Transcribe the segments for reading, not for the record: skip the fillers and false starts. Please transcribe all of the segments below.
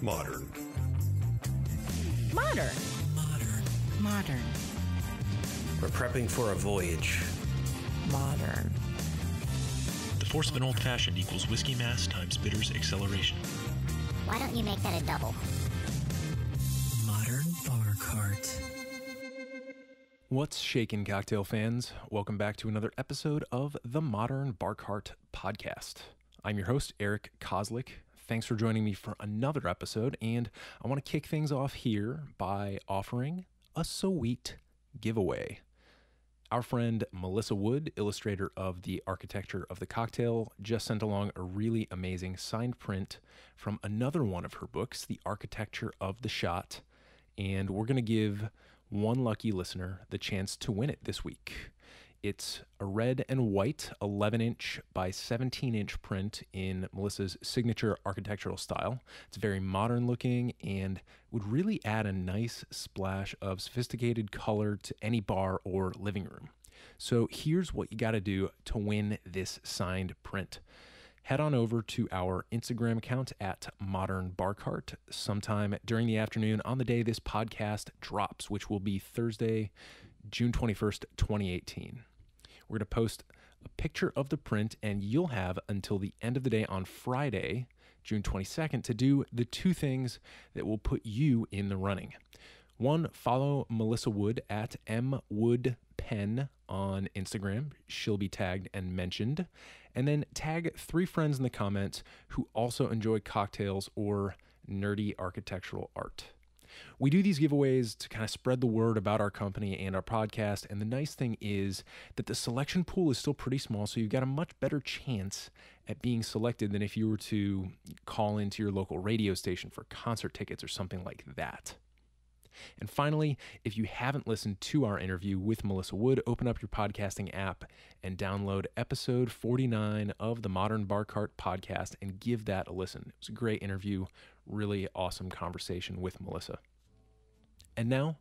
Modern. Modern. Modern. Modern. We're prepping for a voyage. Modern. The force of an old-fashioned equals whiskey mass times bitters acceleration. Why don't you make that a double? Modern bar cart. What's shaking, cocktail fans? Welcome back to another episode of the Modern Bar Cart Podcast. I'm your host, Eric Kozlik. Thanks for joining me for another episode, and I want to kick things off here by offering a sweet giveaway. Our friend Melissa Wood, illustrator of The Architecture of the Cocktail, just sent along a really amazing signed print from another one of her books, The Architecture of the Shot, and we're going to give one lucky listener the chance to win it this week. It's a red and white 11-inch by 17-inch print in Melissa's signature architectural style. It's very modern looking and would really add a nice splash of sophisticated color to any bar or living room. So here's what you got to do to win this signed print. Head on over to our Instagram account at Modern Bar Cart sometime during the afternoon on the day this podcast drops, which will be Thursday, June 21st, 2018. We're going to post a picture of the print, and you'll have until the end of the day on Friday, June 22nd, to do the two things that will put you in the running. One, follow Melissa Wood at mwoodpen on Instagram. She'll be tagged and mentioned. And then tag 3 friends in the comments who also enjoy cocktails or nerdy architectural art. We do these giveaways to kind of spread the word about our company and our podcast. And the nice thing is that the selection pool is still pretty small, so you've got a much better chance at being selected than if you were to call into your local radio station for concert tickets or something like that. And finally, if you haven't listened to our interview with Melissa Wood, open up your podcasting app and download episode 49 of the Modern Bar Cart podcast and give that a listen. It was a great interview, really awesome conversation with Melissa. And now,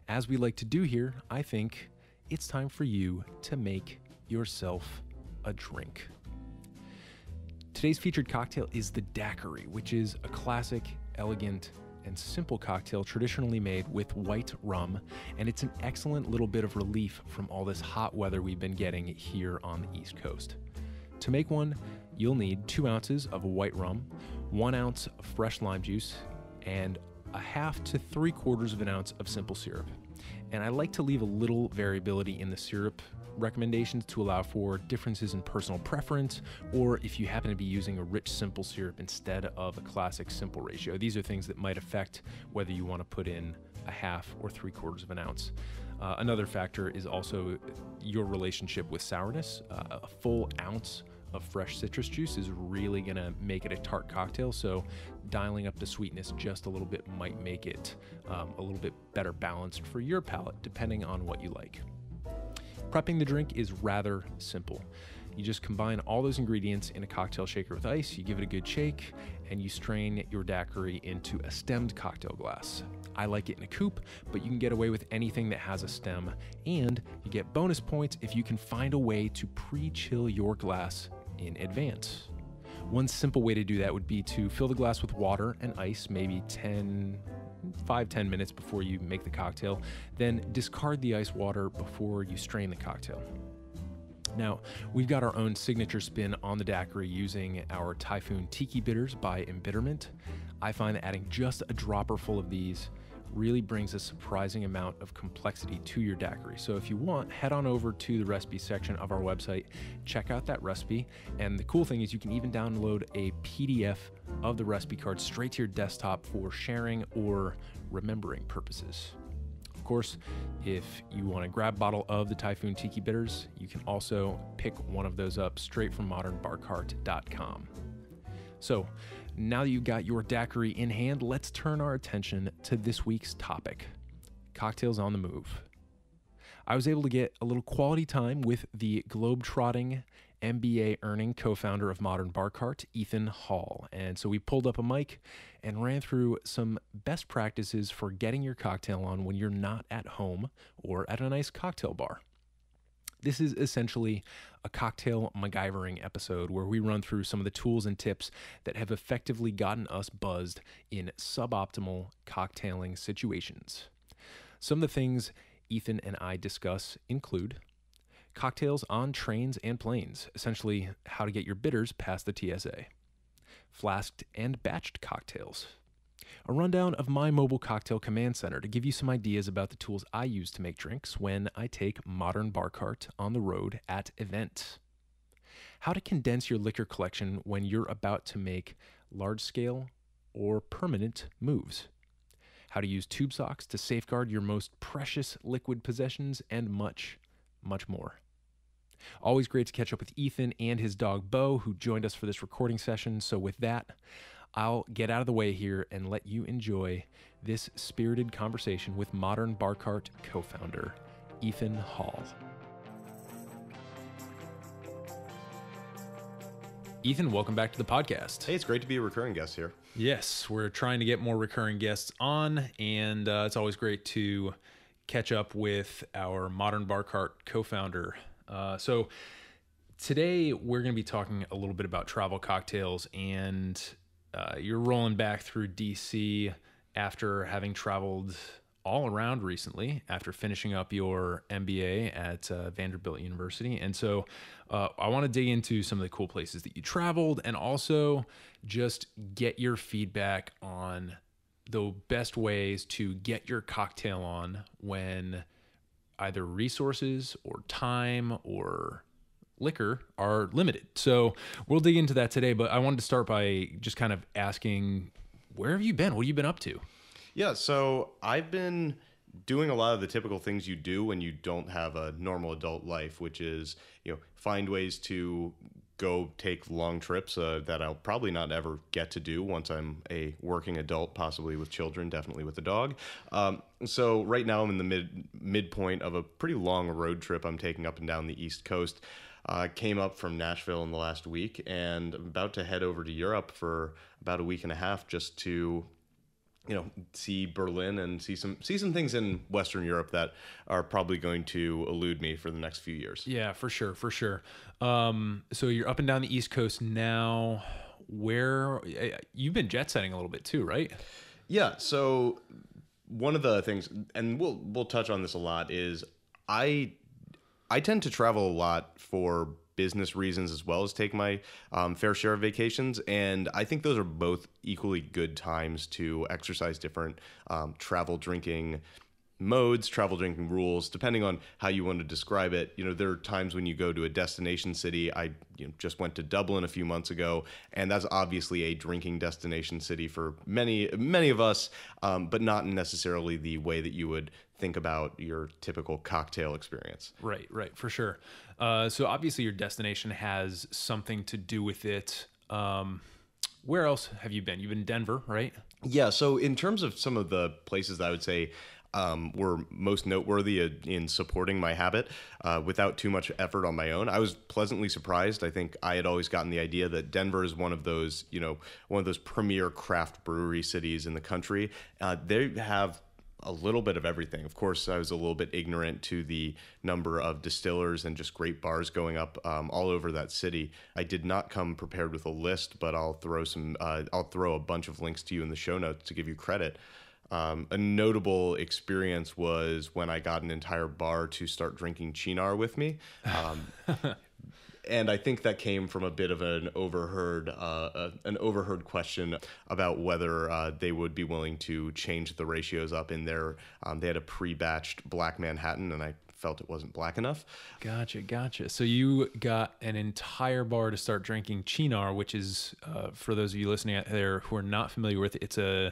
as we like to do here, I think it's time for you to make yourself a drink. Today's featured cocktail is the daiquiri, which is a classic, elegant, and simple cocktail traditionally made with white rum, and it's an excellent little bit of relief from all this hot weather we've been getting here on the East Coast. To make one, you'll need 2 ounces of white rum, 1 ounce of fresh lime juice, and a half to 3/4 of an ounce of simple syrup. And I like to leave a little variability in the syrup recommendations to allow for differences in personal preference, or if you happen to be using a rich simple syrup instead of a classic simple ratio. These are things that might affect whether you want to put in a half or 3/4 of an ounce. Another factor is also your relationship with sourness. A full ounce of fresh citrus juice is really going to make it a tart cocktail, so dialing up the sweetness just a little bit might make it a little bit better balanced for your palate, depending on what you like. Prepping the drink is rather simple. You just combine all those ingredients in a cocktail shaker with ice, you give it a good shake, and you strain your daiquiri into a stemmed cocktail glass. I like it in a coupe, but you can get away with anything that has a stem, and you get bonus points if you can find a way to pre-chill your glass in advance. One simple way to do that would be to fill the glass with water and ice, maybe 5-10 minutes before you make the cocktail, then discard the ice water before you strain the cocktail. Now, we've got our own signature spin on the daiquiri using our Typhoon Tiki Bitters by Embitterment. I find that adding just a dropper full of these really brings a surprising amount of complexity to your daiquiri. So if you want, head on over to the recipe section of our website, check out that recipe. And the cool thing is you can even download a PDF of the recipe card straight to your desktop for sharing or remembering purposes. Of course, if you want to grab a bottle of the Typhoon Tiki Bitters, you can also pick one of those up straight from modernbarcart.com. So now that you've got your daiquiri in hand, let's turn our attention to this week's topic, cocktails on the move. I was able to get a little quality time with the globe-trotting, MBA-earning co-founder of Modern Bar Cart, Ethan Hall. And so we pulled up a mic and ran through some best practices for getting your cocktail on when you're not at home or at a nice cocktail bar. This is essentially a cocktail MacGyvering episode where we run through some of the tools and tips that have effectively gotten us buzzed in suboptimal cocktailing situations. Some of the things Ethan and I discuss include cocktails on trains and planes, essentially how to get your bitters past the TSA, flasked and batched cocktails, a rundown of my mobile cocktail command center to give you some ideas about the tools I use to make drinks when I take Modern Bar Cart on the road at events, how to condense your liquor collection when you're about to make large-scale or permanent moves, how to use tube socks to safeguard your most precious liquid possessions, and much, much more. Always great to catch up with Ethan and his dog Bo, who joined us for this recording session. So with that, I'll get out of the way here and let you enjoy this spirited conversation with Modern Bar Cart co-founder Ethan Hall. Ethan, welcome back to the podcast. Hey, it's great to be a recurring guest here. Yes, we're trying to get more recurring guests on, and it's always great to catch up with our Modern Bar Cart co-founder. So today we're going to be talking a little bit about travel cocktails, and you're rolling back through DC after having traveled all around recently after finishing up your MBA at Vanderbilt University. And so I want to dig into some of the cool places that you traveled and also just get your feedback on the best ways to get your cocktail on when either resources or time or liquor are limited. So we'll dig into that today, but I wanted to start by just kind of asking, where have you been? What have you been up to? Yeah, so I've been doing a lot of the typical things you do when you don't have a normal adult life, which is, find ways to go take long trips that I'll probably not ever get to do once I'm a working adult, possibly with children, definitely with a dog. So right now I'm in the midpoint of a pretty long road trip I'm taking up and down the East Coast. Came up from Nashville in the last week, and I'm about to head over to Europe for about a week and a half just to, see Berlin and see some things in Western Europe that are probably going to elude me for the next few years. Yeah, for sure. So you're up and down the East Coast now. Where you've been jet setting a little bit too, right? Yeah. So one of the things, and we'll touch on this a lot, is I tend to travel a lot for business reasons as well as take my fair share of vacations. And I think those are both equally good times to exercise different travel drinking modes, travel drinking rules, depending on how you want to describe it. There are times when you go to a destination city. I just went to Dublin a few months ago, and that's obviously a drinking destination city for many of us, but not necessarily the way that you would think about your typical cocktail experience. Right, for sure. So obviously your destination has something to do with it. Where else have you been? You've been in Denver, right? Yeah, so in terms of some of the places that I would say were most noteworthy in supporting my habit without too much effort on my own, I was pleasantly surprised. I think I had always gotten the idea that Denver is one of those premier craft brewery cities in the country. They have a little bit of everything. Of course, I was a little bit ignorant to the number of distillers and just great bars going up all over that city. I did not come prepared with a list, but I'll throw a bunch of links to you in the show notes to give you credit. A notable experience was when I got an entire bar to start drinking Chinar with me. And I think that came from a bit of an overheard question about whether they would be willing to change the ratios up in their. They had a pre-batched Black Manhattan, and I felt it wasn't black enough. Gotcha. So you got an entire bar to start drinking Chinar, which is, for those of you listening out there who are not familiar with it, it's a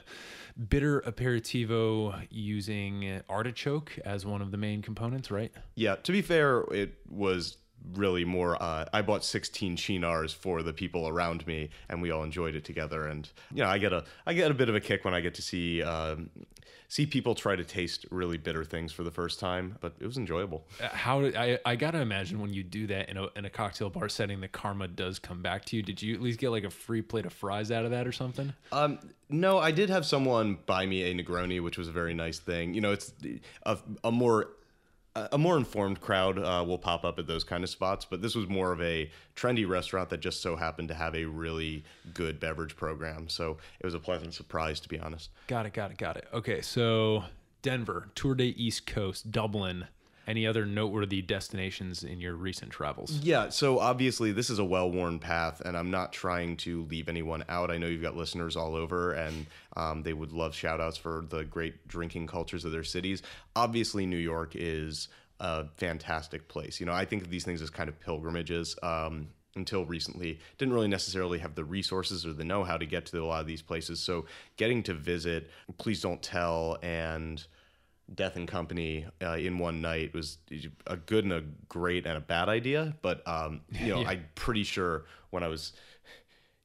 bitter aperitivo using artichoke as one of the main components, right? Yeah, to be fair, it was really more, I bought 16 Chinars for the people around me, and we all enjoyed it together. And I get a bit of a kick when I get to see people try to taste really bitter things for the first time, but it was enjoyable. I gotta imagine when you do that in a cocktail bar setting, the karma does come back to you. Did you at least get like a free plate of fries out of that or something? No, I did have someone buy me a Negroni, which was a very nice thing. It's a more a more informed crowd will pop up at those kind of spots, but this was more of a trendy restaurant that just so happened to have a really good beverage program. So it was a pleasant surprise, to be honest. Got it. Okay, so Denver, Tour de East Coast, Dublin. Any other noteworthy destinations in your recent travels? Yeah, so obviously this is a well-worn path, and I'm not trying to leave anyone out. I know you've got listeners all over, and they would love shout-outs for the great drinking cultures of their cities. Obviously, New York is a fantastic place. You know, I think of these things as kind of pilgrimages. Until recently, didn't really necessarily have the resources or the know-how to get to a lot of these places. So getting to visit Please Don't Tell and Death and Company in one night was a good and a great and a bad idea. But you know, yeah. I'm pretty sure when I was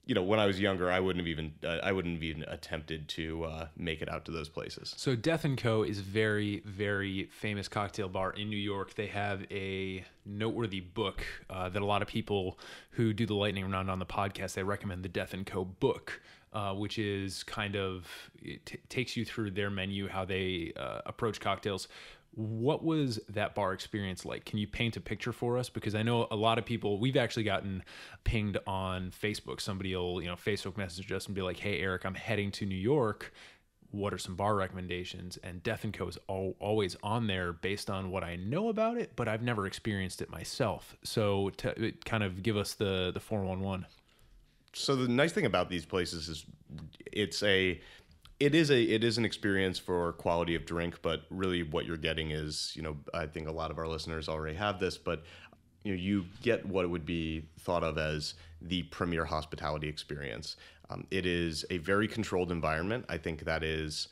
younger, I wouldn't have even attempted to make it out to those places. So Death and Co. is a very, very famous cocktail bar in New York. They have a noteworthy book that a lot of people who do the lightning round on the podcast, they recommend the Death and Co. book. Which is kind of, it takes you through their menu, how they approach cocktails. What was that bar experience like? Can you paint a picture for us? Because I know a lot of people, we've actually gotten pinged on Facebook. Somebody will, Facebook message us and be like, hey, Eric, I'm heading to New York. What are some bar recommendations? And Death & Co. is always on there based on what I know about it, but I've never experienced it myself. So to kind of give us the 411. So the nice thing about these places is it is an experience for quality of drink, but really what you're getting is, I think a lot of our listeners already have this, but you get what would be thought of as the premier hospitality experience. It is a very controlled environment. I think that is,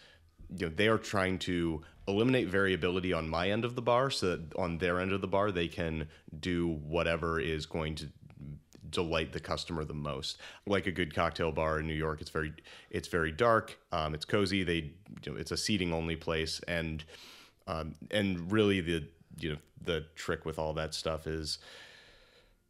they are trying to eliminate variability on my end of the bar so that on their end of the bar, they can do whatever is going to delight the customer the most. Like a good cocktail bar in New York, it's very dark, it's cozy, it's a seating only place, and really the trick with all that stuff is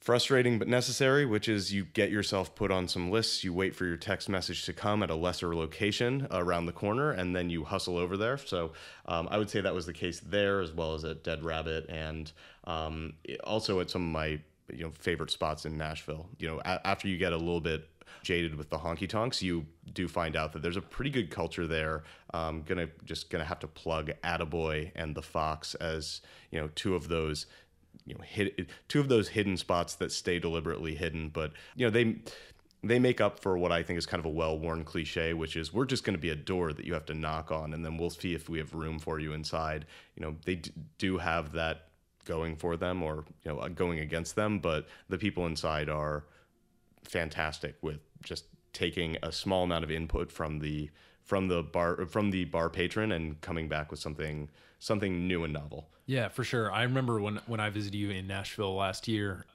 frustrating but necessary, which is you get yourself put on some lists, you wait for your text message to come at a lesser location around the corner, and then you hustle over there. So I would say that was the case there, as well as at Dead Rabbit, and also at some of my favorite spots in Nashville. After you get a little bit jaded with the honky tonks, you do find out that there's a pretty good culture there. Gonna have to plug Attaboy and the Fox as two of those hidden spots that stay deliberately hidden, but they make up for what I think is kind of a well-worn cliche, which is we're just going to be a door that you have to knock on, and then we'll see if we have room for you inside. They do have that going for them, or going against them, but the people inside are fantastic with just taking a small amount of input from the bar patron and coming back with something new and novel. Yeah, for sure. I remember when I visited you in Nashville last year,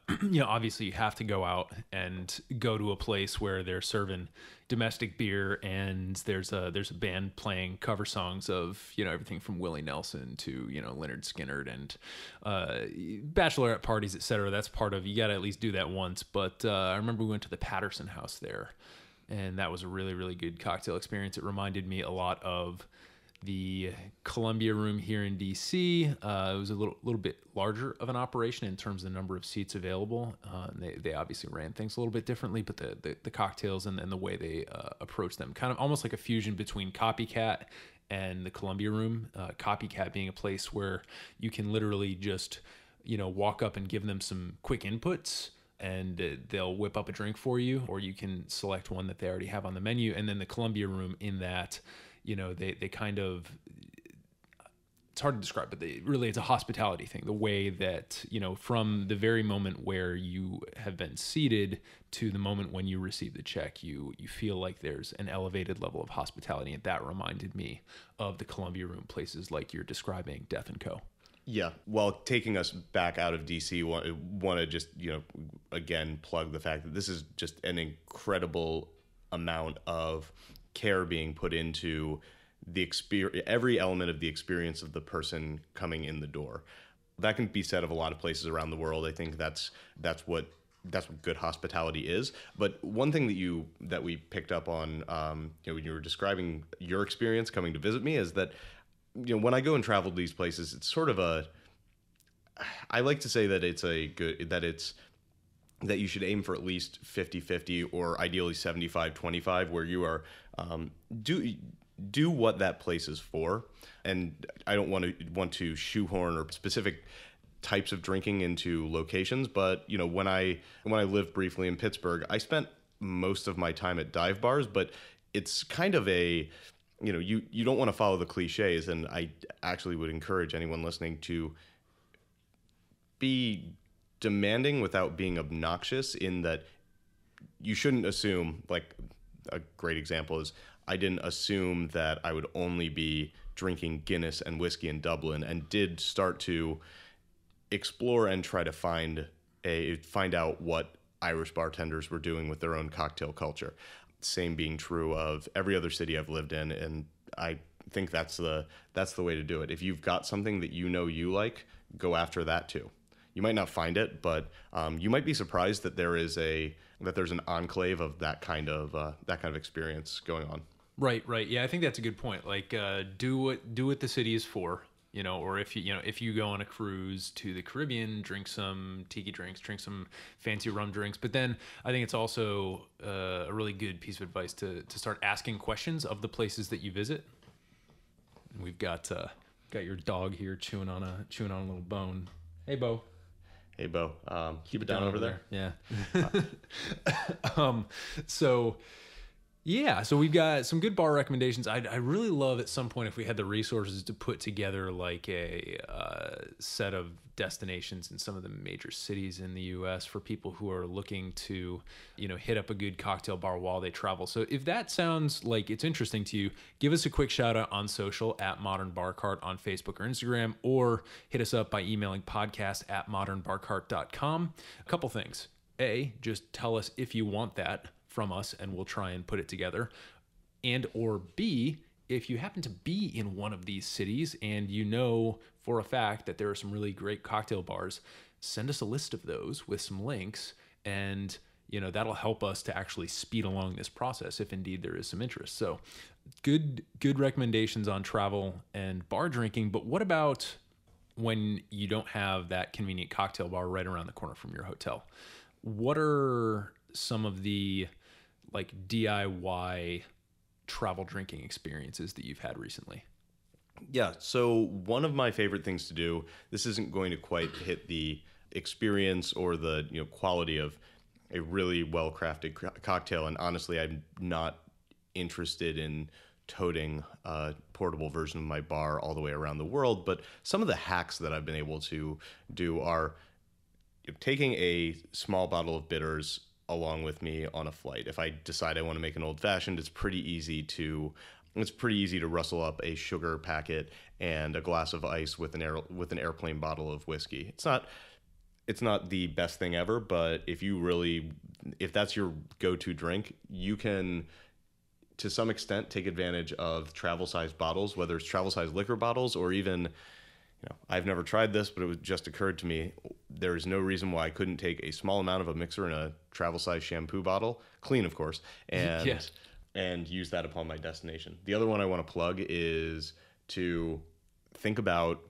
obviously you have to go out and go to a place where they're serving domestic beer, and there's a band playing cover songs of, everything from Willie Nelson to, Leonard Skinner and bachelorette parties, etc. That's part of, you got to at least do that once. But I remember we went to the Patterson House there, and that was a really, really good cocktail experience. It reminded me a lot of the Columbia Room here in DC. It was a little bit larger of an operation in terms of the number of seats available. They obviously ran things a little bit differently, but the cocktails and the way they approach them, kind of almost like a fusion between Copycat and the Columbia Room. Copycat being a place where you can literally just walk up and give them some quick inputs, and they'll whip up a drink for you, or you can select one that they already have on the menu. And then the Columbia Room, in that they kind of, it's hard to describe, but it's a hospitality thing. The way that, from the very moment where you have been seated to the moment when you receive the check, you feel like there's an elevated level of hospitality. And that reminded me of the Columbia Room, places like you're describing, Death & Co. Yeah. Well, taking us back out of DC, want to just, again, plug the fact that this is just an incredible amount of care being put into every element of the experience of the person coming in the door. That can be said of a lot of places around the world. I think that's what good hospitality is. But one thing that we picked up on, when you were describing your experience coming to visit me, is that when I go and travel to these places, it's sort of I like to say that that you should aim for at least 50-50 or ideally 75-25, where you are do what that place is for. And I don't want to shoehorn or specific types of drinking into locations, but when I lived briefly in Pittsburgh, I spent most of my time at dive bars, but it's kind of a you don't want to follow the cliches, and I actually would encourage anyone listening to be demanding without being obnoxious, in that you shouldn't assume, like a great example is, I didn't assume that I would only be drinking Guinness and whiskey in Dublin, and did start to explore and try to find out what Irish bartenders were doing with their own cocktail culture. Same being true of every other city I've lived in, and I think that's the way to do it. If you've got something that you like, go after that too. You might not find it, but you might be surprised that there's an enclave of that kind of experience going on. Right. Yeah, I think that's a good point. Like, do what the city is for, or if you go on a cruise to the Caribbean, drink some tiki drinks, drink some fancy rum drinks. But then I think it's also a really good piece of advice to start asking questions of the places that you visit. And we've got your dog here chewing on a little bone. Hey, Bo. Hey, Bo. Keep it down over there. Yeah. So we've got some good bar recommendations. I really love at some point if we had the resources to put together like a set of destinations in some of the major cities in the U.S. for people who are looking to, hit up a good cocktail bar while they travel. So if that sounds like it's interesting to you, give us a quick shout out on social at Modern Bar Cart on Facebook or Instagram, or hit us up by emailing podcast@modernbarcart.com. A couple things. A, just tell us if you want that from us, and we'll try and put it together. And or B, if you happen to be in one of these cities and for a fact that there are some really great cocktail bars, send us a list of those with some links, and that'll help us to actually speed along this process if indeed there is some interest. So good recommendations on travel and bar drinking. But what about when you don't have that convenient cocktail bar right around the corner from your hotel? What are some of the DIY travel drinking experiences that you've had recently? Yeah, so one of my favorite things to do, this isn't going to quite hit the experience or the quality of a really well-crafted cocktail, and honestly, I'm not interested in toting a portable version of my bar all the way around the world, but some of the hacks that I've been able to do are taking a small bottle of bitters along with me on a flight. If I decide I want to make an old fashioned, it's pretty easy to rustle up a sugar packet and a glass of ice with an airplane bottle of whiskey. It's not the best thing ever, but if that's your go-to drink, you can to some extent take advantage of travel-sized bottles, whether it's travel-sized liquor bottles or even, I've never tried this, but it just occurred to me, there's no reason why I couldn't take a small amount of a mixer in a travel-sized shampoo bottle, clean of course, and Yes. and use that upon my destination. The other one I want to plug is to think about,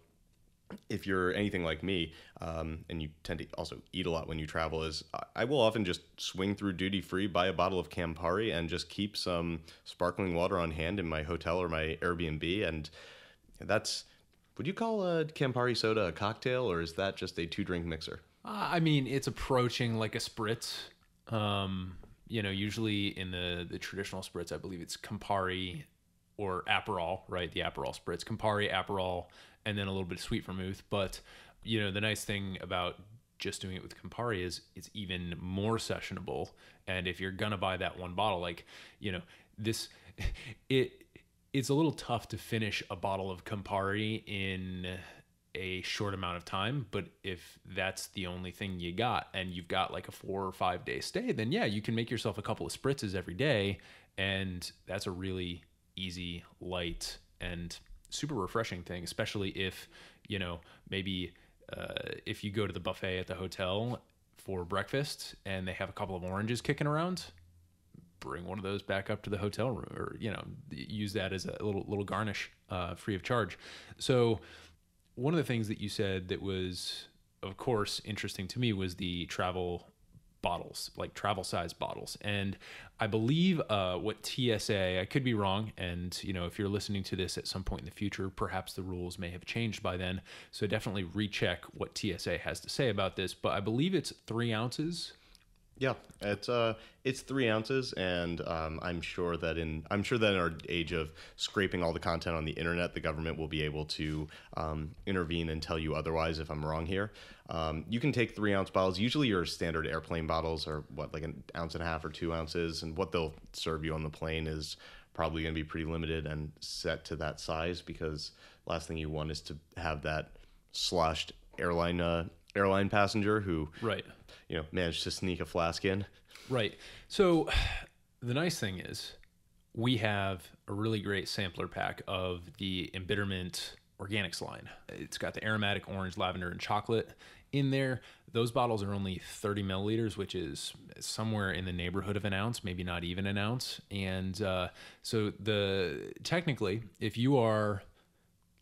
if you're anything like me, and you tend to also eat a lot when you travel, is I will often just swing through duty free, buy a bottle of Campari, and just keep some sparkling water on hand in my hotel or my Airbnb. And would you call a Campari soda a cocktail, or is that just a 2-drink mixer? I mean, it's approaching like a spritz. Usually in the traditional spritz, I believe it's Campari or Aperol, right? The Aperol spritz, Campari, Aperol, and then a little bit of sweet vermouth. But, the nice thing about just doing it with Campari is it's even more sessionable. And if you're going to buy that one bottle, it's a little tough to finish a bottle of Campari in a short amount of time. But if that's the only thing you got and you've got like a 4 or 5 day stay, then yeah, you can make yourself a couple of spritzes every day. And that's a really easy, light, and super refreshing thing, especially if, maybe if you go to the buffet at the hotel for breakfast and they have a couple of oranges kicking around, bring one of those back up to the hotel room, or use that as a little garnish, free of charge. So one of the things that you said that was of course, interesting to me was the travel bottles, like travel size bottles. And I believe what TSA, I could be wrong, and if you're listening to this at some point in the future, perhaps the rules may have changed by then, so definitely recheck what TSA has to say about this, but I believe it's 3 ounces. Yeah, it's 3 ounces, and I'm sure that in our age of scraping all the content on the internet, the government will be able to intervene and tell you otherwise if I'm wrong here. You can take 3 ounce bottles. Usually, your standard airplane bottles are like an ounce and a half or 2 ounces, and what they'll serve you on the plane is probably going to be pretty limited and set to that size, because last thing you want is to have that sloshed airline passenger who Right. Managed to sneak a flask in. Right. So the nice thing is we have a really great sampler pack of the Embitterment Organics line. It's got the aromatic orange, lavender, and chocolate in there. Those bottles are only 30 milliliters, which is somewhere in the neighborhood of an ounce, maybe not even an ounce. And so technically, if you are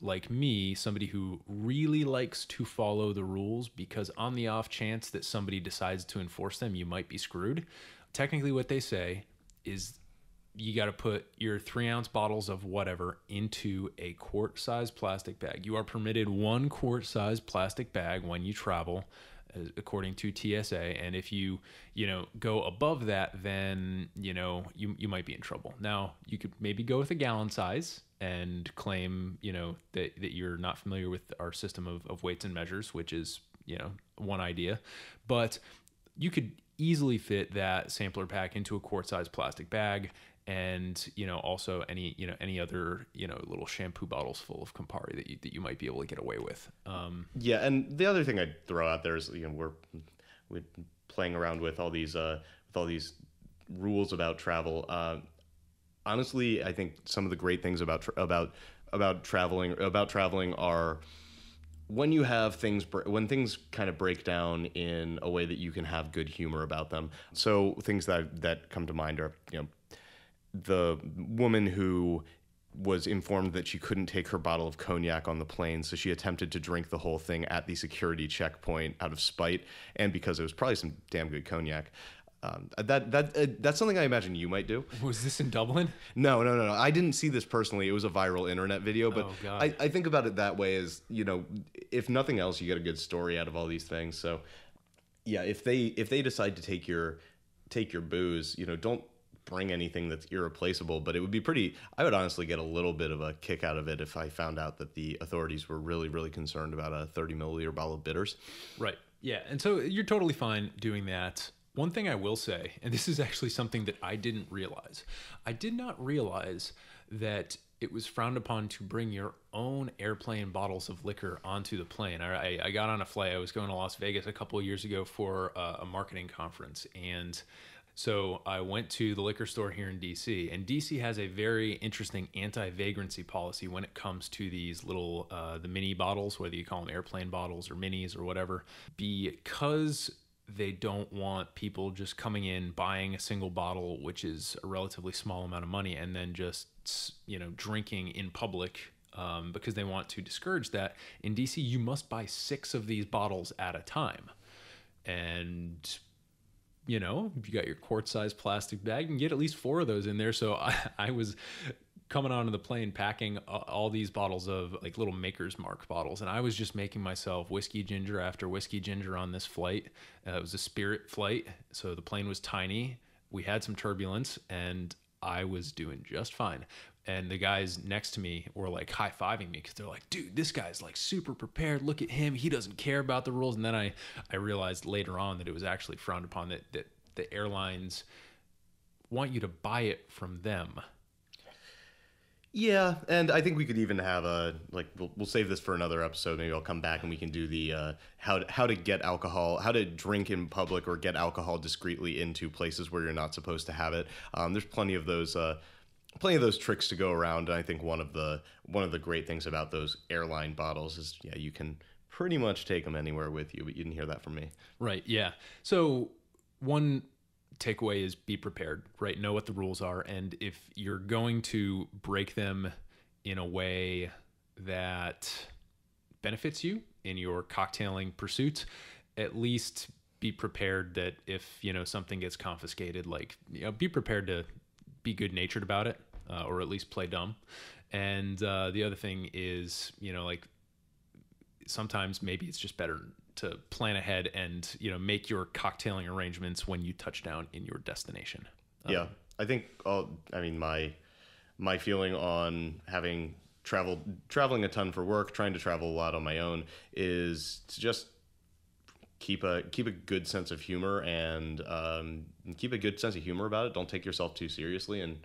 like me, somebody who really likes to follow the rules, because on the off chance that somebody decides to enforce them, you might be screwed. Technically, what they say is you got to put your 3 ounce bottles of whatever into a quart size plastic bag. You are permitted 1 quart size plastic bag when you travel, according to TSA. And if you go above that, then you might be in trouble. Now, you could maybe go with a gallon size and claim that you're not familiar with our system of weights and measures, which is one idea. But you could easily fit that sampler pack into a quart size plastic bag, and also any other little shampoo bottles full of Campari that you might be able to get away with. Yeah, and the other thing I'd throw out there is we're playing around with all these rules about travel. Honestly, I think some of the great things about traveling are when you have when things kind of break down in a way that you can have good humor about them. So things that come to mind are the woman who was informed that she couldn't take her bottle of cognac on the plane, so she attempted to drink the whole thing at the security checkpoint out of spite, and because it was probably some damn good cognac. That's something I imagine you might do. Was this in Dublin? No. I didn't see this personally. It was a viral internet video, but I think about it that way as, if nothing else, you get a good story out of all these things. So yeah, if they decide to take your booze, don't bring anything that's irreplaceable, but it would be I would honestly get a little bit of a kick out of it if I found out that the authorities were really, really concerned about a 30 milliliter bottle of bitters. Right. Yeah. And so you're totally fine doing that. One thing I will say, and this is actually something that I didn't realize. I did not realize that it was frowned upon to bring your own airplane bottles of liquor onto the plane. I got on a flight. I was going to Las Vegas a couple of years ago for a marketing conference, and so I went to the liquor store here in DC, and DC has a very interesting anti-vagrancy policy when it comes to these little, the mini bottles, whether you call them airplane bottles or minis or whatever, because they don't want people just coming in, buying a single bottle, which is a relatively small amount of money, and then just, drinking in public, because they want to discourage that. In DC, you must buy 6 of these bottles at a time. And if you got your quart-sized plastic bag, you can get at least 4 of those in there. So I was coming onto the plane packing all these bottles of like little Maker's Mark bottles, and I was just making myself whiskey ginger after whiskey ginger on this flight. It was a Spirit flight, so the plane was tiny. We had some turbulence, and I was doing just fine. And the guys next to me were like high-fiving me because they're like, dude, this guy's like super prepared. Look at him. He doesn't care about the rules. And then I realized later on that it was actually frowned upon, that the airlines want you to buy it from them. Yeah, and I think we could even have we'll save this for another episode. Maybe I'll come back and we can do the how to get alcohol, how to drink in public or get alcohol discreetly into places where you're not supposed to have it. There's plenty of those tricks to go around, and I think one of the great things about those airline bottles is you can pretty much take them anywhere with you. But you didn't hear that from me, right? Yeah. So one takeaway is be prepared, right? Know what the rules are, and if you're going to break them in a way that benefits you, in your cocktailing pursuits, at least be prepared that if, something gets confiscated, like, be prepared to be good natured about it, or at least play dumb. And the other thing is, like, sometimes maybe it's just better to plan ahead and, make your cocktailing arrangements when you touch down in your destination. Yeah. I think, my feeling on having traveling a ton for work, trying to travel a lot on my own, is to just keep a good sense of humor and keep a good sense of humor about it. Don't take yourself too seriously, and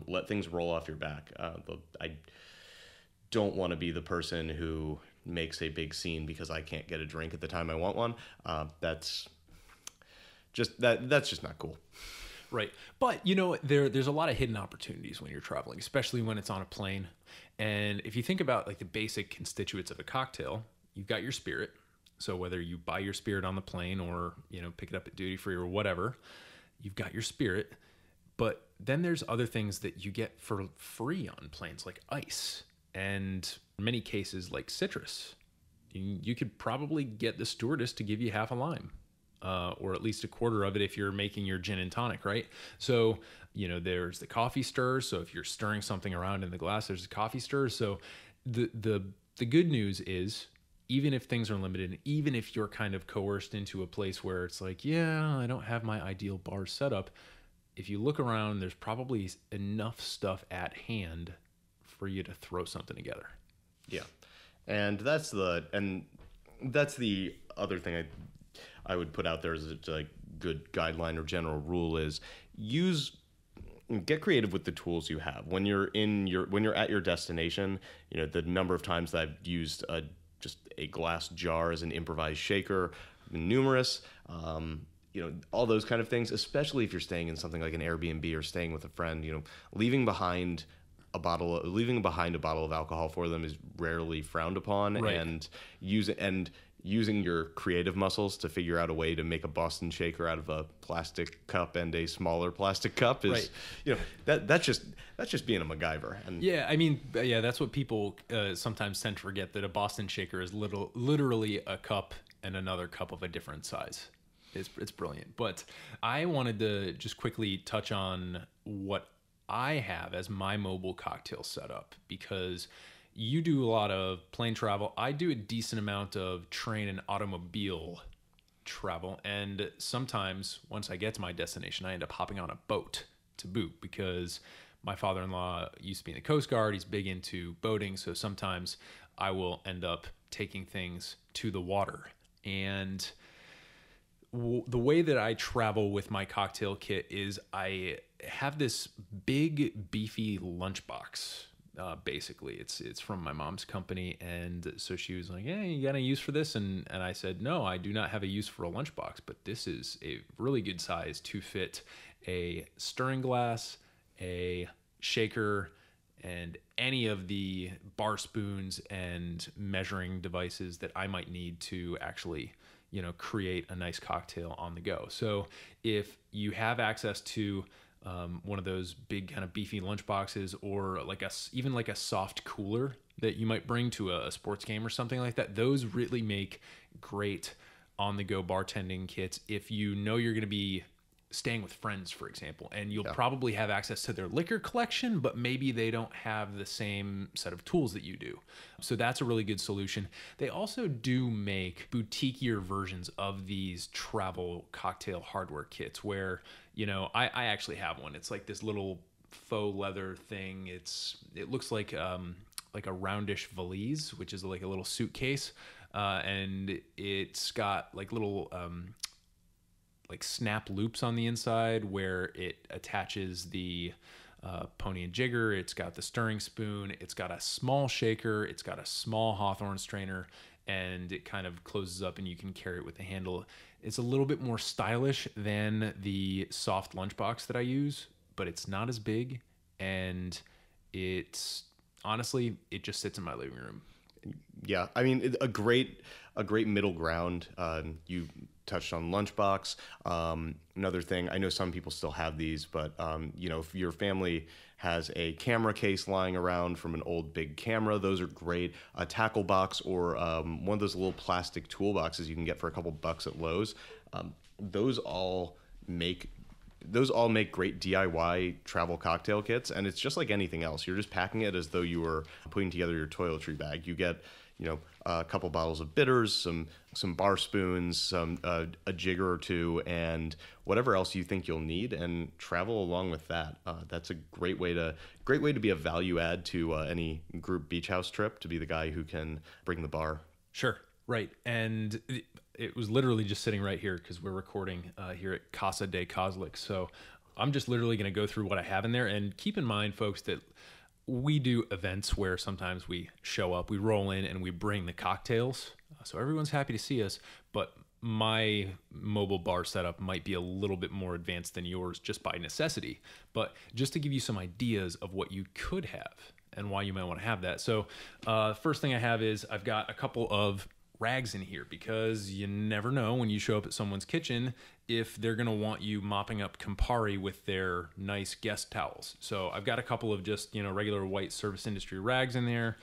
let things roll off your back. I don't want to be the person who makes a big scene because I can't get a drink at the time I want one. That's just not cool. Right. But, there's a lot of hidden opportunities when you're traveling, especially when it's on a plane. And if you think about like the basic constituents of a cocktail, you've got your spirit. So whether you buy your spirit on the plane or, pick it up at duty free or whatever, you've got your spirit. But then there's other things that you get for free on planes, like ice, and in many cases like citrus. You could probably get the stewardess to give you half a lime. Or at least a quarter of it if you're making your gin and tonic, right? So, there's the coffee stir. So if you're stirring something around in the glass, there's a coffee stir. So the good news is, even if things are limited, and even if you're kind of coerced into a place where it's like, yeah, I don't have my ideal bar setup, if you look around, there's probably enough stuff at hand for you to throw something together. Yeah. And that's the other thing I would put out there as a good guideline or general rule is get creative with the tools you have. When you're at your destination, the number of times that I've used just a glass jar as an improvised shaker, numerous, all those kind of things, especially if you're staying in something like an Airbnb or staying with a friend, leaving behind a bottle of alcohol for them is rarely frowned upon. Right. And using your creative muscles to figure out a way to make a Boston shaker out of a plastic cup and a smaller plastic cup is, right. That's just being a MacGyver. And that's what people sometimes tend to forget, that a Boston shaker is literally a cup and another cup of a different size. It's brilliant. But I wanted to just quickly touch on what I have as my mobile cocktail setup, because you do a lot of plane travel. I do a decent amount of train and automobile travel. And sometimes once I get to my destination, I end up hopping on a boat to boot, because my father-in-law used to be in the Coast Guard. He's big into boating. So sometimes I will end up taking things to the water. And the way that I travel with my cocktail kit is I have this big, beefy lunchbox. Basically, it's from my mom's company, and so she was like, "Yeah, you got any use for this?" And I said, "No, I do not have a use for a lunchbox, but this is a really good size to fit a stirring glass, a shaker, and any of the bar spoons and measuring devices that I might need to actually, create a nice cocktail on the go." So if you have access to one of those big kind of beefy lunch boxes, or even like a soft cooler that you might bring to a sports game or something like that, those really make great on the go bartending kits if you know you're going to be staying with friends, for example, and you'll probably have access to their liquor collection, but maybe they don't have the same set of tools that you do. So that's a really good solution. They also do make boutiquier versions of these travel cocktail hardware kits where, I actually have one. It's like this little faux leather thing. It looks like a roundish valise, which is like a little suitcase. And it's got like little, like snap loops on the inside where it attaches the pony and jigger. It's got the stirring spoon. It's got a small shaker. It's got a small Hawthorne strainer, and it kind of closes up and you can carry it with the handle. It's a little bit more stylish than the soft lunchbox that I use, but it's not as big, and honestly, it just sits in my living room. Yeah, I mean, a great a great middle ground. You touched on lunchbox. Another thing, I know some people still have these, but if your family has a camera case lying around from an old big camera, those are great. A tackle box or one of those little plastic toolboxes you can get for a couple bucks at Lowe's. Those all make great DIY travel cocktail kits, and it's just like anything else. You're just packing it as though you were putting together your toiletry bag. You get a couple bottles of bitters, some bar spoons, a jigger or two, and whatever else you think you'll need, and travel along with that. That's a great way to be a value add to any group beach house trip, to be the guy who can bring the bar. Sure, right. And it was literally just sitting right here because we're recording here at Casa de Kozlik. So I'm just literally going to go through what I have in there, and keep in mind, folks, that we do events where sometimes we show up, we roll in, and we bring the cocktails. So everyone's happy to see us, but my mobile bar setup might be a little bit more advanced than yours just by necessity. But just to give you some ideas of what you could have and why you might want to have that. So first thing I have is I've got a couple of rags in here, because you never know when you show up at someone's kitchen if they're going to want you mopping up Campari with their nice guest towels. So I've got a couple of just regular white service industry rags in there.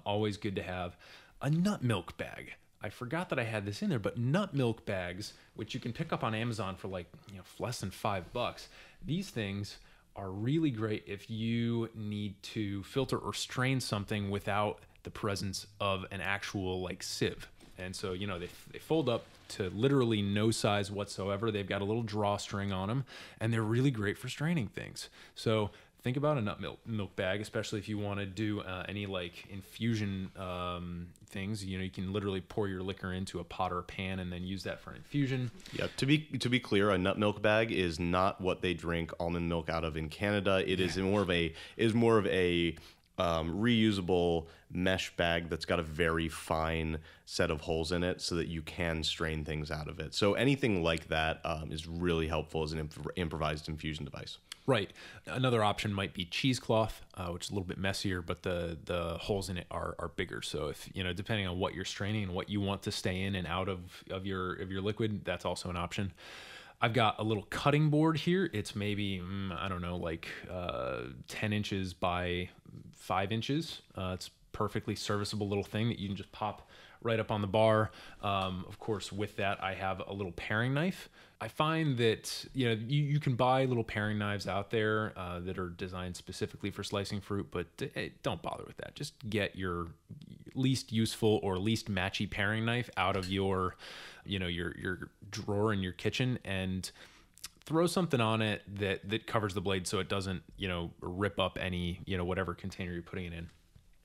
Always good to have. A nut milk bag. I forgot that I had this in there, but nut milk bags, which you can pick up on Amazon for less than $5. These things are really great if you need to filter or strain something without the presence of an actual sieve. And so, they fold up to literally no size whatsoever. They've got a little drawstring on them, and they're really great for straining things. So think about a nut milk bag, especially if you want to do any infusion things. You can literally pour your liquor into a pot or a pan and then use that for an infusion. Yeah, to be clear, a nut milk bag is not what they drink almond milk out of in Canada. It is more of a reusable mesh bag that's got a very fine set of holes in it so that you can strain things out of it. So anything like that is really helpful as an improvised infusion device. Right. Another option might be cheesecloth, which is a little bit messier, but the holes in it are bigger. So if depending on what you're straining and what you want to stay in and out of your liquid, that's also an option. I've got a little cutting board here. It's maybe 10 inches by 5 inches. It's perfectly serviceable little thing that you can just pop right up on the bar. Of course, with that, I have a little paring knife. I find that you can buy little paring knives out there that are designed specifically for slicing fruit, but don't bother with that. Just get your least useful or least matchy paring knife out of your drawer in your kitchen and throw something on it that covers the blade so it doesn't rip up any whatever container you're putting it in.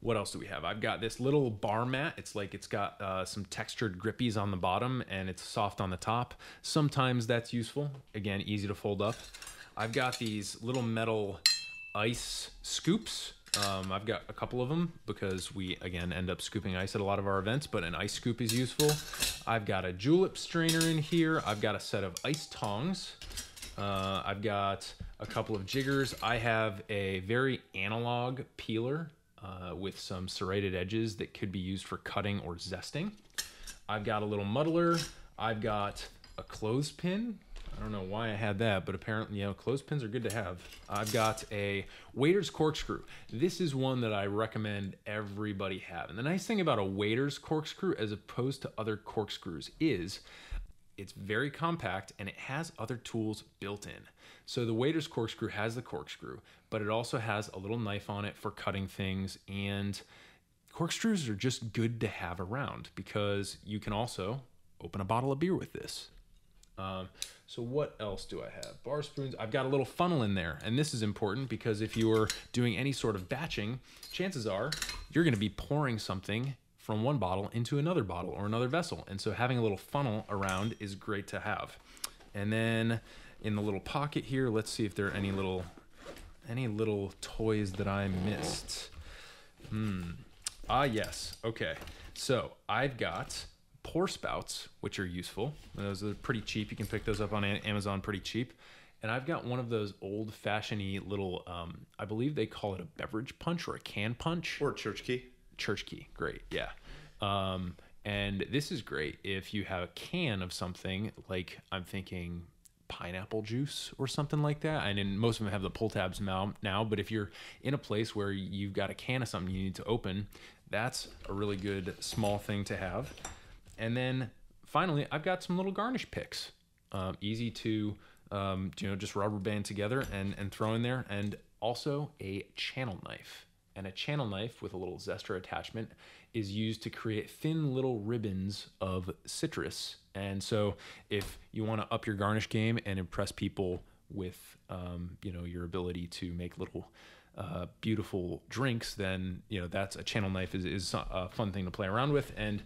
What else do we have? I've got this little bar mat. It's got some textured grippies on the bottom and it's soft on the top. Sometimes that's useful. Again, easy to fold up. I've got these little metal ice scoops. I've got a couple of them because we, again, end up scooping ice at a lot of our events, but an ice scoop is useful. I've got a julep strainer in here. I've got a set of ice tongs. I've got a couple of jiggers. I have a very analog peeler with some serrated edges that could be used for cutting or zesting. I've got a little muddler. I've got a clothespin. I don't know why I had that, but apparently, clothespins are good to have. I've got a waiter's corkscrew. This is one that I recommend everybody have. And the nice thing about a waiter's corkscrew as opposed to other corkscrews is it's very compact and it has other tools built in. So the waiter's corkscrew has the corkscrew, but it also has a little knife on it for cutting things, and corkscrews are just good to have around because you can also open a bottle of beer with this. So what else do I have? Bar spoons. I've got a little funnel in there, and this is important because if you're doing any sort of batching, chances are you're going to be pouring something from one bottle into another bottle or another vessel, and so having a little funnel around is great to have. And then in the little pocket here, let's see if there are any little toys that I missed. Yes. Okay. So I've got pour spouts, which are useful. Those are pretty cheap. You can pick those up on Amazon pretty cheap. And I've got one of those old-fashioned-y little, I believe they call it a beverage punch or a can punch. Or a church key. Church key. Great. Yeah. And this is great if you have a can of something, like I'm thinking pineapple juice or something like that. And then most of them have the pull tabs now, but if you're in a place where you've got a can of something you need to open, that's a really good small thing to have. And then finally, I've got some little garnish picks. Easy to, just rubber band together and throw in there. And also a channel knife. And a channel knife with a little zester attachment is used to create thin little ribbons of citrus. And so if you want to up your garnish game and impress people with, your ability to make little beautiful drinks, then, that's a channel knife is a fun thing to play around with. And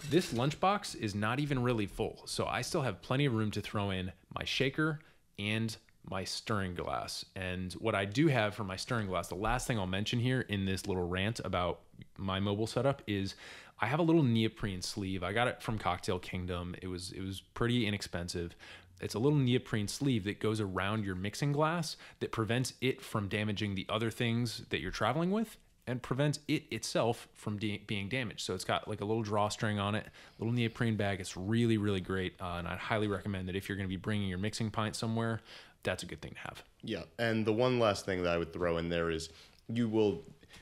this lunchbox is not even really full. So I still have plenty of room to throw in my shaker and my stirring glass. And what I do have for my stirring glass, the last thing I'll mention here in this little rant about my mobile setup is I have a little neoprene sleeve. I got it from Cocktail Kingdom. It was pretty inexpensive. It's a little neoprene sleeve that goes around your mixing glass that prevents it from damaging the other things that you're traveling with and prevents it itself from being damaged. So it's got like a little drawstring on it, little neoprene bag. It's really, really great. And I'd highly recommend that if you're going to be bringing your mixing pint somewhere, that's a good thing to have. Yeah. And the one last thing that I would throw in there is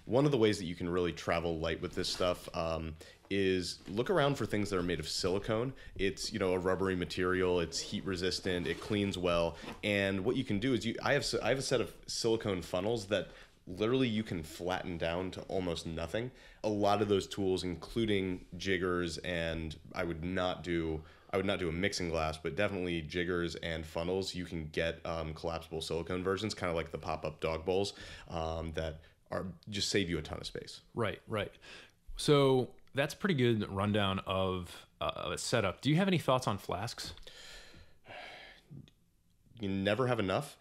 one of the ways that you can really travel light with this stuff is look around for things that are made of silicone. It's, a rubbery material. It's heat resistant. It cleans well. And what you can do is I have a set of silicone funnels that literally you can flatten down to almost nothing. A lot of those tools, including jiggers, and I would not do a mixing glass, but definitely jiggers and funnels. You can get collapsible silicone versions, kind of like the pop-up dog bowls, that are just save you a ton of space. Right. So that's a pretty good rundown of a setup. Do you have any thoughts on flasks? You never have enough.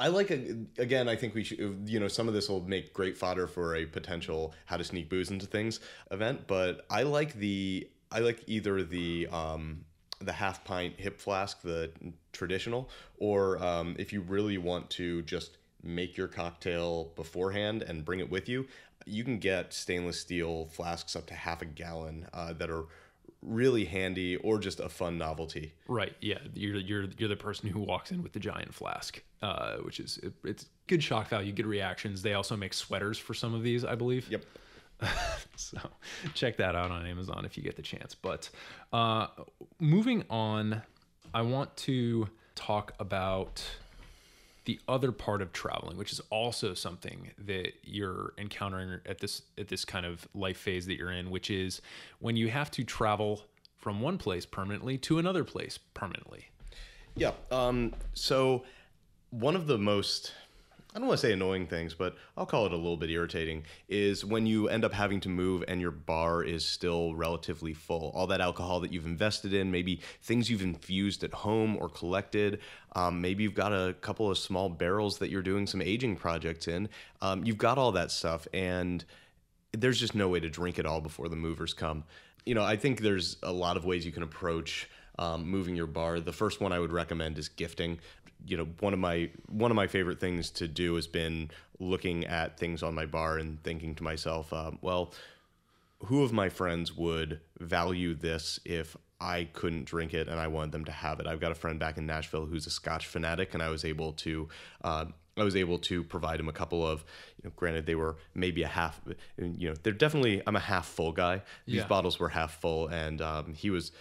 I think we should, some of this will make great fodder for a potential how to sneak booze into things event, but I like either the half pint hip flask, the traditional, or if you really want to just make your cocktail beforehand and bring it with you, you can get stainless steel flasks up to half a gallon that are really handy, or just a fun novelty. Right. Yeah. You're the person who walks in with the giant flask, which is it's good shock value, good reactions. They also make sweaters for some of these, I believe. Yep. So check that out on Amazon if you get the chance. But moving on, I want to talk about the other part of traveling, which is also something that you're encountering at this kind of life phase that you're in, which is when you have to travel from one place permanently to another place permanently. Yeah. So one of the most, I don't want to say annoying things, but I'll call it a little bit irritating, is when you end up having to move and your bar is still relatively full. All that alcohol that you've invested in, maybe things you've infused at home or collected, maybe you've got a couple of small barrels that you're doing some aging projects in. You've got all that stuff, and there's just no way to drink it all before the movers come. I think there's a lot of ways you can approach moving your bar. The first one I would recommend is gifting. One of my favorite things to do has been looking at things on my bar and thinking to myself, who of my friends would value this if I couldn't drink it and I wanted them to have it? I've got a friend back in Nashville who's a Scotch fanatic, and I was able to provide him a couple of, granted they were maybe a half, they're definitely, I'm a half full guy. These bottles were half full, and he was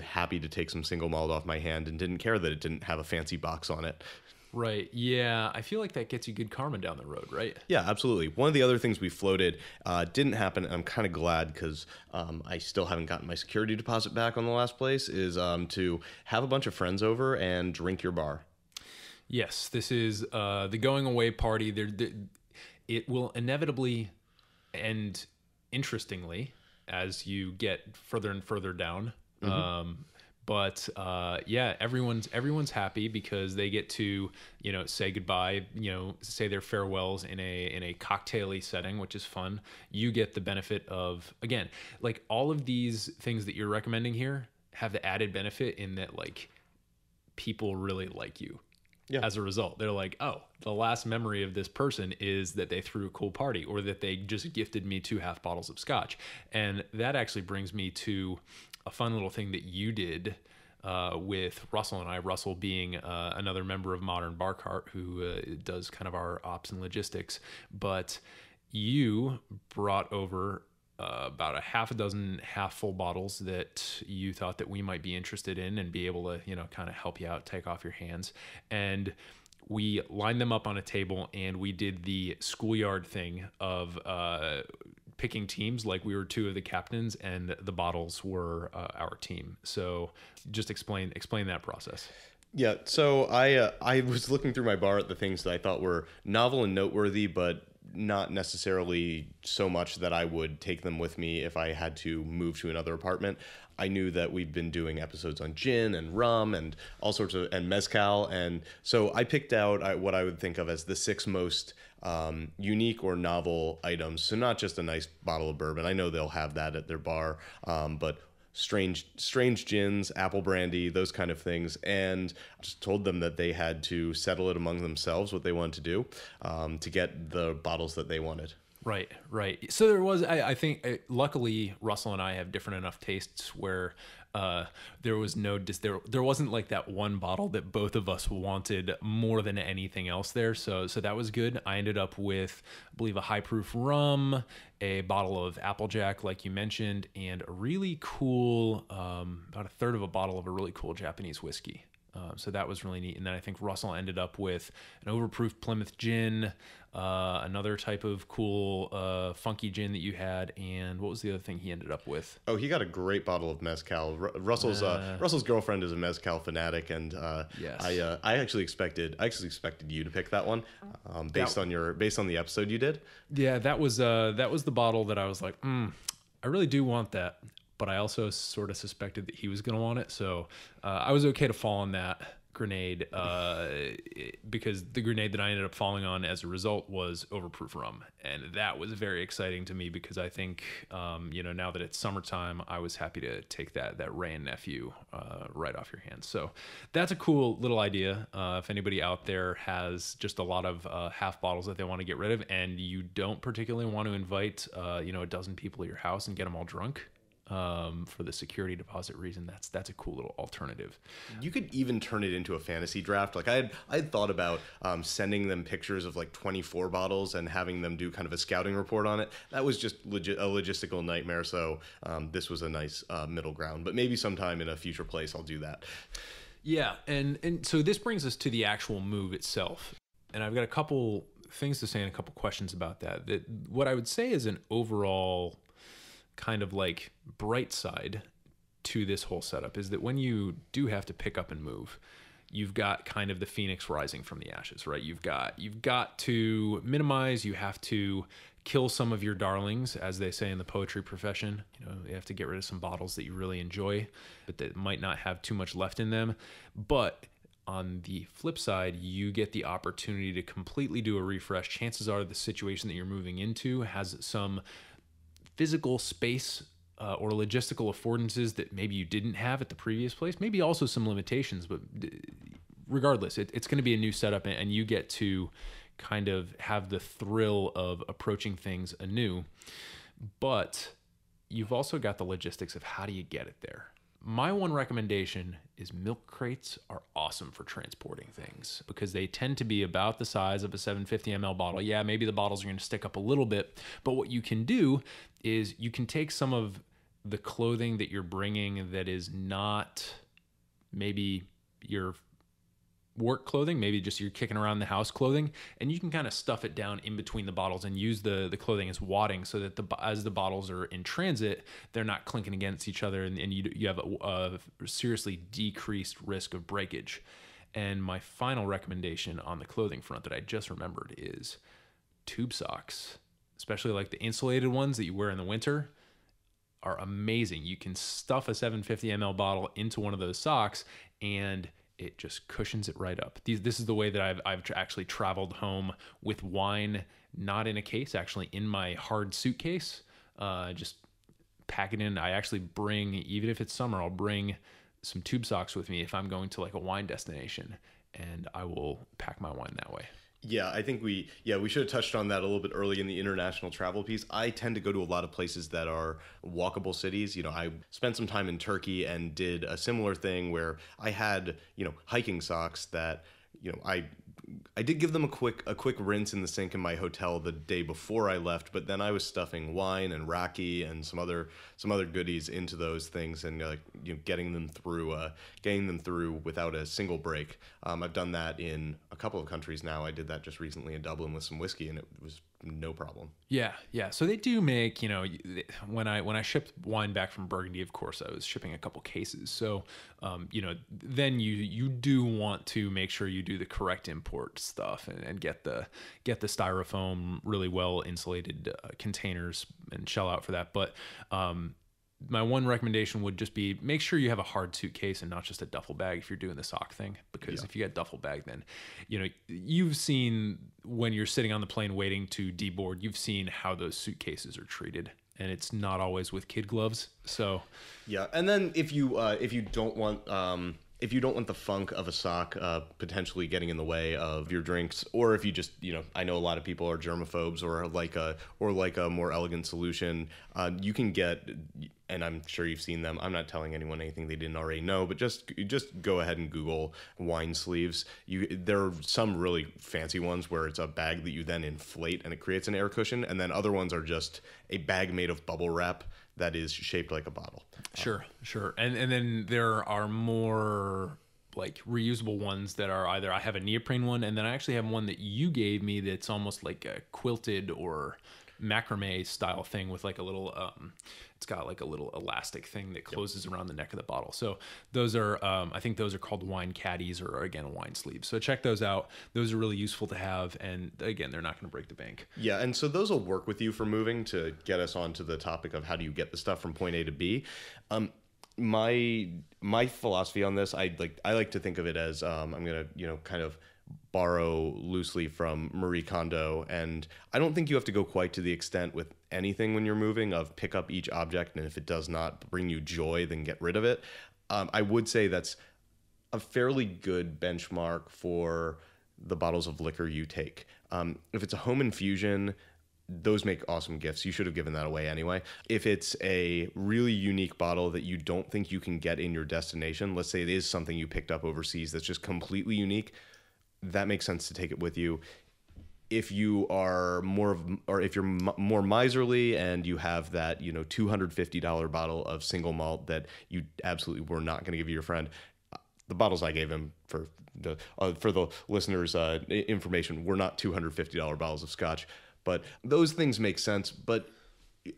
happy to take some single malt off my hand and didn't care that it didn't have a fancy box on it. Right. Yeah. I feel like that gets you good karma down the road, right? Yeah, absolutely. One of the other things we floated didn't happen, and I'm kind of glad because I still haven't gotten my security deposit back on the last place, is to have a bunch of friends over and drink your bar. Yes. This is the going away party. It will inevitably end interestingly as you get further and further down. Mm-hmm. But everyone's happy because they get to, say goodbye, say their farewells in a cocktail-y setting, which is fun. You get the benefit of, again, like all of these things that you're recommending here have the added benefit in that, like, people really like you. as a result. They're like, oh, the last memory of this person is that they threw a cool party or that they just gifted me 2 half bottles of scotch. And that actually brings me to a fun little thing that you did with Russell and I, Russell being another member of Modern Bar Cart who does kind of our ops and logistics. But you brought over about a half a dozen half full bottles that you thought that we might be interested in and be able to, kind of help you out, take off your hands. And we lined them up on a table and we did the schoolyard thing of picking teams, like we were 2 of the captains and the bottles were our team. So just explain that process. Yeah, so I was looking through my bar at the things that I thought were novel and noteworthy, but not necessarily so much that I would take them with me if I had to move to another apartment. I knew that we'd been doing episodes on gin and rum and all sorts of, and mezcal. And so I picked out what I would think of as the 6 most unique or novel items. So not just a nice bottle of bourbon. I know they'll have that at their bar, but strange gins, apple brandy, those kind of things, and just told them that they had to settle it among themselves what they wanted to do to get the bottles that they wanted. Right. So there was, I think, luckily Russell and I have different enough tastes where there was there wasn't like that one bottle that both of us wanted more than anything else there. So that was good. I ended up with, I believe, a high proof rum, a bottle of Applejack, like you mentioned, and a really cool, about a third of a bottle of a really cool Japanese whiskey. So that was really neat. And then I think Russell ended up with an overproof Plymouth gin, another type of cool funky gin that you had, and what was the other thing he ended up with? Oh, he got a great bottle of mezcal. Russell's girlfriend is a mezcal fanatic, and yes. I actually expected you to pick that one based on the episode you did. Yeah, that was the bottle that I was like, I really do want that. But I also sort of suspected that he was going to want it. So I was okay to fall on that grenade because the grenade that I ended up falling on as a result was overproof rum. And that was very exciting to me because I think, now that it's summertime, I was happy to take that Ray and Nephew right off your hands. So that's a cool little idea. If anybody out there has just a lot of half bottles that they want to get rid of and you don't particularly want to invite, a dozen people at your house and get them all drunk, for the security deposit reason, that's a cool little alternative. You could even turn it into a fantasy draft. Like I had thought about sending them pictures of like 24 bottles and having them do kind of a scouting report on it. That was just a logistical nightmare. So this was a nice middle ground. But maybe sometime in a future place I'll do that. Yeah, and so this brings us to the actual move itself. And I've got a couple things to say and a couple questions about that. That what I would say is an overall kind of like bright side to this whole setup is that when you do have to pick up and move, you've got kind of the phoenix rising from the ashes, right? You've got to minimize, you have to kill some of your darlings, as they say in the poetry profession. You have to get rid of some bottles that you really enjoy, but that might not have too much left in them. But on the flip side, you get the opportunity to completely do a refresh. Chances are the situation that you're moving into has some physical space or logistical affordances that maybe you didn't have at the previous place, maybe also some limitations, but regardless, it's going to be a new setup and you get to kind of have the thrill of approaching things anew. But you've also got the logistics of how do you get it there. My one recommendation is milk crates are awesome for transporting things because they tend to be about the size of a 750 ml bottle. Yeah, maybe the bottles are going to stick up a little bit, but what you can do is you can take some of the clothing that you're bringing that is not maybe your work clothing, maybe just you're kicking around the house clothing, and you can kind of stuff it down in between the bottles and use the clothing as wadding so that as the bottles are in transit, they're not clinking against each other and you have a seriously decreased risk of breakage. And my final recommendation on the clothing front that I just remembered is tube socks, especially like the insulated ones that you wear in the winter are amazing. You can stuff a 750 ml bottle into one of those socks and it just cushions it right up. This is the way that I've actually traveled home with wine, not in a case, actually in my hard suitcase. Just pack it in. I actually bring, even if it's summer, I'll bring some tube socks with me if I'm going to like a wine destination. and I will pack my wine that way. Yeah, I think we should have touched on that a little bit early in the international travel piece. I tend to go to a lot of places that are walkable cities. You know, I spent some time in Turkey and did a similar thing where I had, hiking socks that, I did give them a quick rinse in the sink in my hotel the day before I left, but then I was stuffing wine and raki and some other goodies into those things and getting them through without a single break. I've done that in a couple of countries now. I did that just recently in Dublin with some whiskey, and it was no problem. Yeah. So they do make, when I shipped wine back from Burgundy, of course, I was shipping a couple cases. So, then you do want to make sure you do the correct import stuff and get the styrofoam really well insulated containers and shell out for that. But, my one recommendation would just be make sure you have a hard suitcase and not just a duffel bag if you're doing the sock thing, because if you get duffel bag, then you've seen when you're sitting on the plane waiting to deboard, you've seen how those suitcases are treated, and it's not always with kid gloves. So yeah, and then if you don't want the funk of a sock potentially getting in the way of your drinks, or if you just, I know a lot of people are germaphobes or like a more elegant solution, you can get, and I'm sure you've seen them. I'm not telling anyone anything they didn't already know, but just go ahead and Google wine sleeves. There are some really fancy ones where it's a bag that you then inflate and it creates an air cushion, and then other ones are just a bag made of bubble wrap that is shaped like a bottle. Sure. And then there are more like reusable ones that are either I have a neoprene one, and then I actually have one that you gave me that's almost like a quilted or macrame style thing with like a little it's got like a little elastic thing that closes around the neck of the bottle. So those are I think those are called wine caddies, or again wine sleeves. So check those out. Those are really useful to have, and again, they're not going to break the bank. Yeah, and so those will work with you for moving, to get us onto the topic of how do you get the stuff from point A to B. My philosophy on this, I like to think of it as I'm gonna kind of borrow loosely from Marie Kondo, and I don't think you have to go quite to the extent with anything when you're moving of pick up each object, and if it does not bring you joy, then get rid of it. I would say that's a fairly good benchmark for the bottles of liquor you take. If it's a home infusion, those make awesome gifts. You should have given that away anyway. If it's a really unique bottle that you don't think you can get in your destination, let's say it is something you picked up overseas that's just completely unique, that makes sense to take it with you. If you are if you're more miserly and you have that, $250 bottle of single malt that you absolutely were not going to give your friend, the bottles I gave him for the listeners' information were not $250 bottles of scotch. But those things make sense. But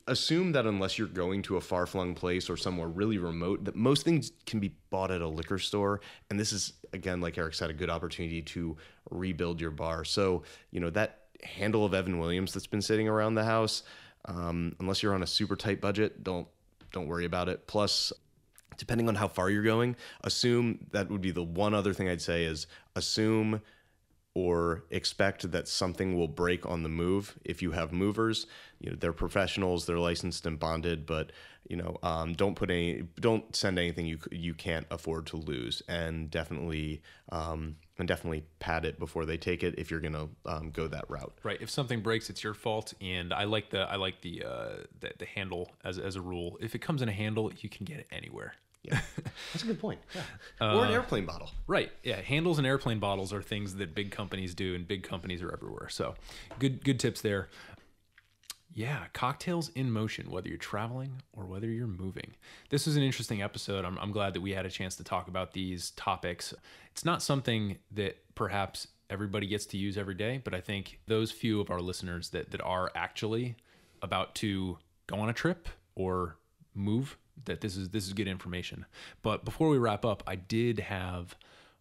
assume that unless you're going to a far-flung place or somewhere really remote, that most things can be bought at a liquor store. And this is, again, like Eric said, a good opportunity to rebuild your bar. So, that handle of Evan Williams that's been sitting around the house, unless you're on a super tight budget, don't worry about it. Plus, depending on how far you're going, assume, that would be the one other thing I'd say, is assume or expect that something will break on the move. If you have movers, they're professionals, they're licensed and bonded, but don't send anything you can't afford to lose, and definitely pad it before they take it if you're gonna go that route. Right. If something breaks, it's your fault. And I like the handle as a rule. If it comes in a handle, you can get it anywhere. Yeah, that's a good point. Yeah. Or an airplane bottle. Right. Yeah. Handles and airplane bottles are things that big companies do, and big companies are everywhere. So good tips there. Yeah. Cocktails in motion, whether you're traveling or whether you're moving. This was an interesting episode. I'm glad that we had a chance to talk about these topics. It's not something that perhaps everybody gets to use every day, but I think those few of our listeners that are actually about to go on a trip or move, that this is good information. But before we wrap up, I did have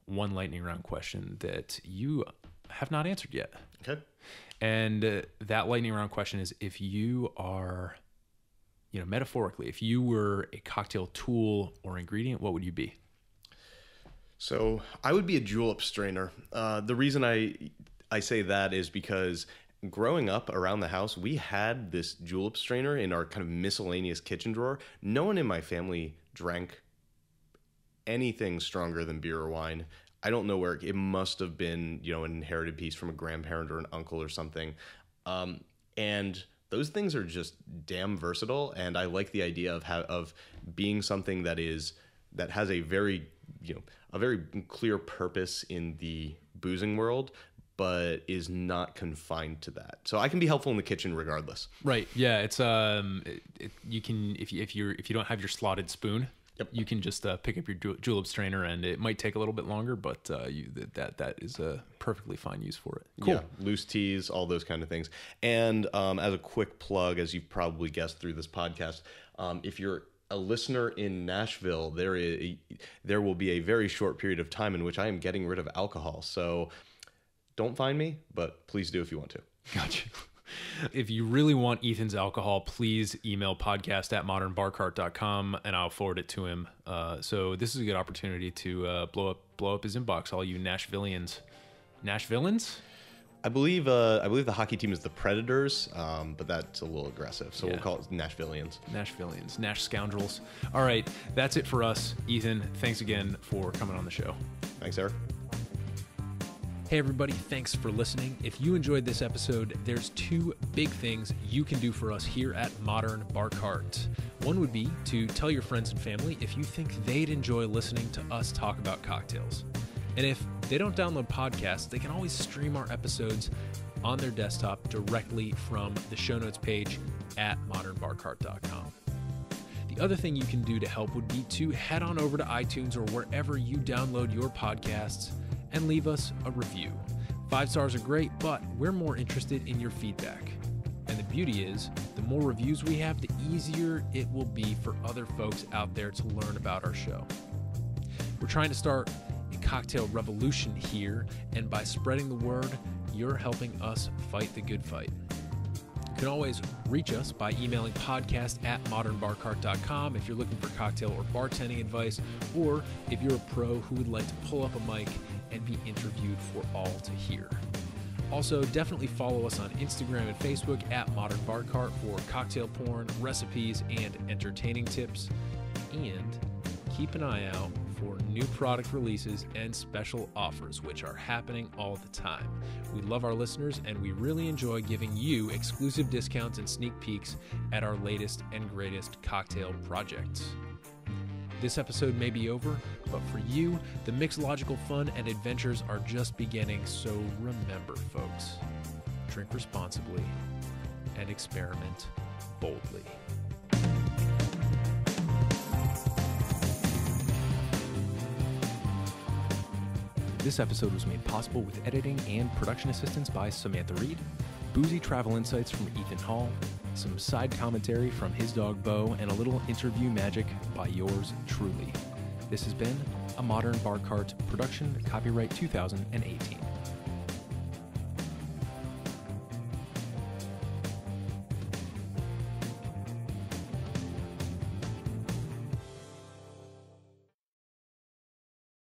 one lightning round question that you have not answered yet. Okay. And that lightning round question is, if you are, metaphorically, if you were a cocktail tool or ingredient, what would you be? So I would be a julep strainer. The reason I say that is because growing up around the house, we had this julep strainer in our kind of miscellaneous kitchen drawer. No one in my family drank anything stronger than beer or wine. I don't know where it must have been, an inherited piece from a grandparent or an uncle or something. And those things are just damn versatile. And I like the idea of being something that has a very clear purpose in the boozing world, but is not confined to that. So I can be helpful in the kitchen regardless. Right. Yeah. It's you can if you don't have your slotted spoon, yep, you can just pick up your julep strainer, and it might take a little bit longer, but that is a perfectly fine use for it. Cool. Yeah, loose teas, all those kind of things. And as a quick plug, as you've probably guessed through this podcast, if you're a listener in Nashville, there will be a very short period of time in which I am getting rid of alcohol. So don't find me, but please do if you want to. Gotcha. If you really want Ethan's alcohol, please email podcast@modernbarcart.com and I'll forward it to him. So this is a good opportunity to blow up his inbox, all you Nashvillians. Nashvillans? I believe the hockey team is the Predators, but that's a little aggressive. So we'll call it Nashvillians. Nashvillians, Nash scoundrels. All right, that's it for us. Ethan, thanks again for coming on the show. Thanks, Eric. Hey everybody, thanks for listening. If you enjoyed this episode, there's two big things you can do for us here at Modern Bar Cart. One would be to tell your friends and family if you think they'd enjoy listening to us talk about cocktails. And if they don't download podcasts, they can always stream our episodes on their desktop directly from the show notes page at modernbarcart.com. The other thing you can do to help would be to head on over to iTunes or wherever you download your podcasts and leave us a review. 5 stars are great, but we're more interested in your feedback. And the beauty is, the more reviews we have, the easier it will be for other folks out there to learn about our show. We're trying to start a cocktail revolution here, and by spreading the word, you're helping us fight the good fight. You can always reach us by emailing podcast@modernbarcart.com if you're looking for cocktail or bartending advice, or if you're a pro who would like to pull up a mic and be interviewed for all to hear. Also, definitely follow us on Instagram and Facebook @modernbarcart for cocktail porn, recipes, and entertaining tips. And keep an eye out for new product releases and special offers, which are happening all the time. We love our listeners, and we really enjoy giving you exclusive discounts and sneak peeks at our latest and greatest cocktail projects. This episode may be over, but for you, the mixological fun and adventures are just beginning, so remember, folks, drink responsibly and experiment boldly. This episode was made possible with editing and production assistance by Samantha Reed, boozy travel insights from Ethan Hall, some side commentary from his dog Bo, and a little interview magic by yours truly. This has been a Modern Bar Cart production, copyright 2018.